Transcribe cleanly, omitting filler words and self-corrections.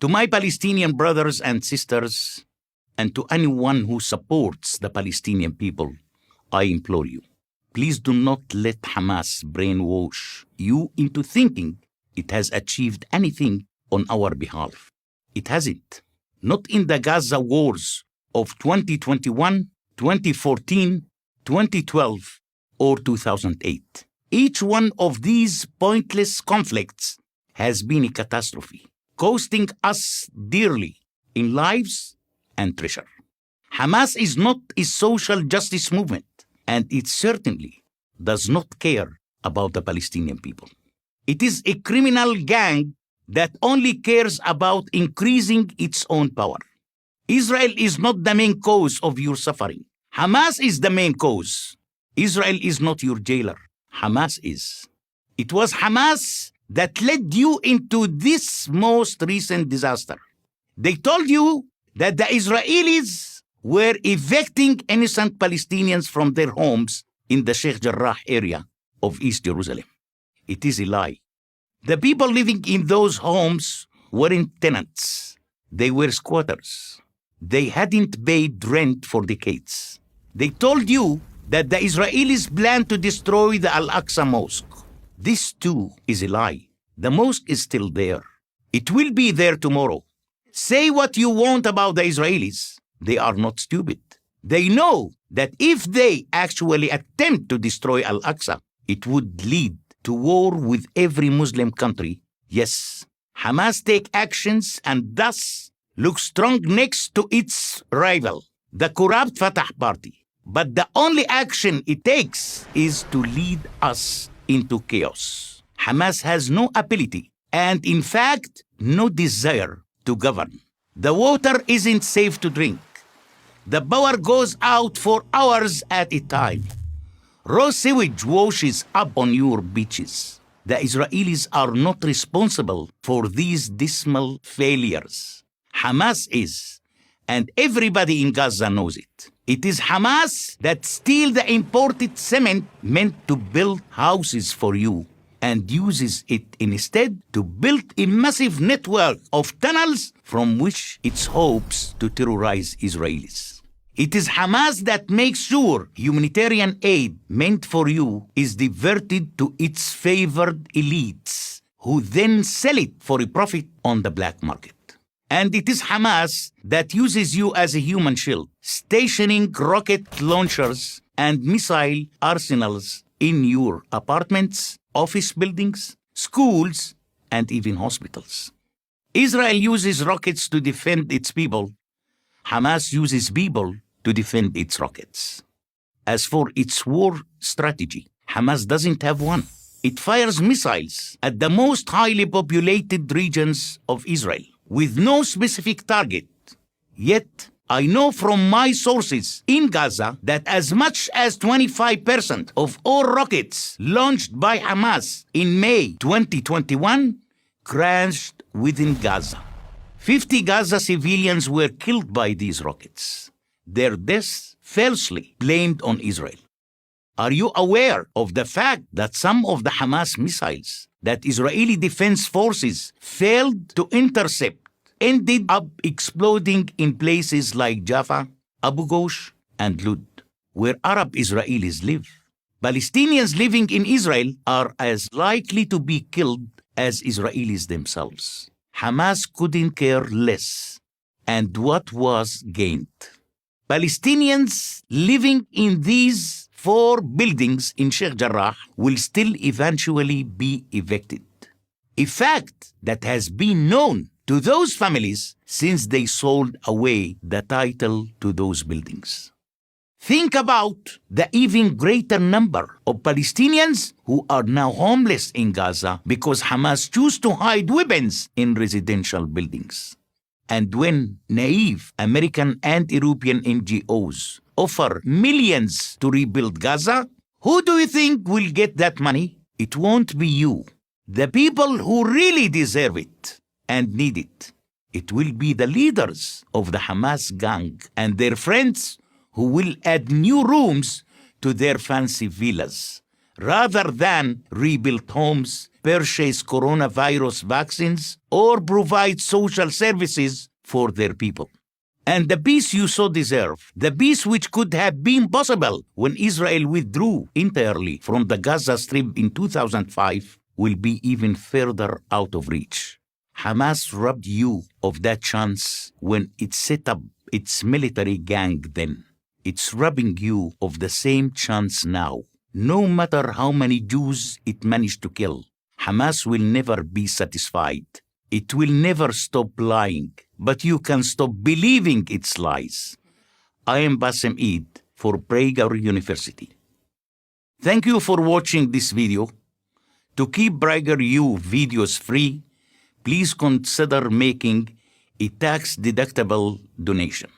To my Palestinian brothers and sisters, and to anyone who supports the Palestinian people, I implore you, please do not let Hamas brainwash you into thinking it has achieved anything on our behalf. It hasn't. Not in the Gaza wars of 2021, 2014, 2012, or 2008. Each one of these pointless conflicts has been a catastrophe, costing us dearly in lives and treasure. Hamas is not a social justice movement, and it certainly does not care about the Palestinian people. It is a criminal gang that only cares about increasing its own power. Israel is not the main cause of your suffering. Hamas is the main cause. Israel is not your jailer. Hamas is. It was Hamas that led you into this most recent disaster. They told you that the Israelis were evicting innocent Palestinians from their homes in the Sheikh Jarrah area of East Jerusalem. It is a lie. The people living in those homes weren't tenants. They were squatters. They hadn't paid rent for decades. They told you that the Israelis planned to destroy the Al-Aqsa Mosque. This too is a lie. The mosque is still there. It will be there tomorrow. Say what you want about the Israelis. They are not stupid. They know that if they actually attempt to destroy Al-Aqsa, it would lead to war with every Muslim country. Yes, Hamas take actions and thus look strong next to its rival, the corrupt Fatah party. But the only action it takes is to lead us into chaos. Hamas has no ability and, in fact, no desire to govern. The water isn't safe to drink. The power goes out for hours at a time. Raw sewage washes up on your beaches. The Israelis are not responsible for these dismal failures. Hamas is, and everybody in Gaza knows it. It is Hamas that steals the imported cement meant to build houses for you and uses it instead to build a massive network of tunnels from which it hopes to terrorize Israelis. It is Hamas that makes sure humanitarian aid meant for you is diverted to its favored elites, who then sell it for a profit on the black market. And it is Hamas that uses you as a human shield, stationing rocket launchers and missile arsenals in your apartments, office buildings, schools, and even hospitals. Israel uses rockets to defend its people. Hamas uses people to defend its rockets. As for its war strategy, Hamas doesn't have one. It fires missiles at the most highly populated regions of Israel, with no specific target. Yet, I know from my sources in Gaza that as much as 25% of all rockets launched by Hamas in May 2021 crashed within Gaza. 50 Gaza civilians were killed by these rockets. Their deaths falsely blamed on Israel. Are you aware of the fact that some of the Hamas missiles that Israeli defense forces failed to intercept ended up exploding in places like Jaffa, Abu Ghosh, and Lud, where Arab Israelis live? Palestinians living in Israel are as likely to be killed as Israelis themselves. Hamas couldn't care less. And what was gained? Palestinians living in these 4 buildings in Sheikh Jarrah will still eventually be evicted. A fact that has been known to those families since they sold away the title to those buildings. Think about the even greater number of Palestinians who are now homeless in Gaza because Hamas choose to hide weapons in residential buildings. And when naive American and European NGOs offer millions to rebuild Gaza, who do you think will get that money? It won't be you. The people who really deserve it and need it. It will be the leaders of the Hamas gang and their friends who will add new rooms to their fancy villas, rather than rebuild homes, purchase coronavirus vaccines, or provide social services for their people. And the peace you so deserve, the peace which could have been possible when Israel withdrew entirely from the Gaza Strip in 2005, will be even further out of reach. Hamas robbed you of that chance when it set up its military gang then. It's robbing you of the same chance now. No matter how many Jews it managed to kill, Hamas will never be satisfied. It will never stop lying, but you can stop believing its lies. I am Bassem Eid for Prager University. Thank you for watching this video. To keep PragerU videos free, please consider making a tax-deductible donation.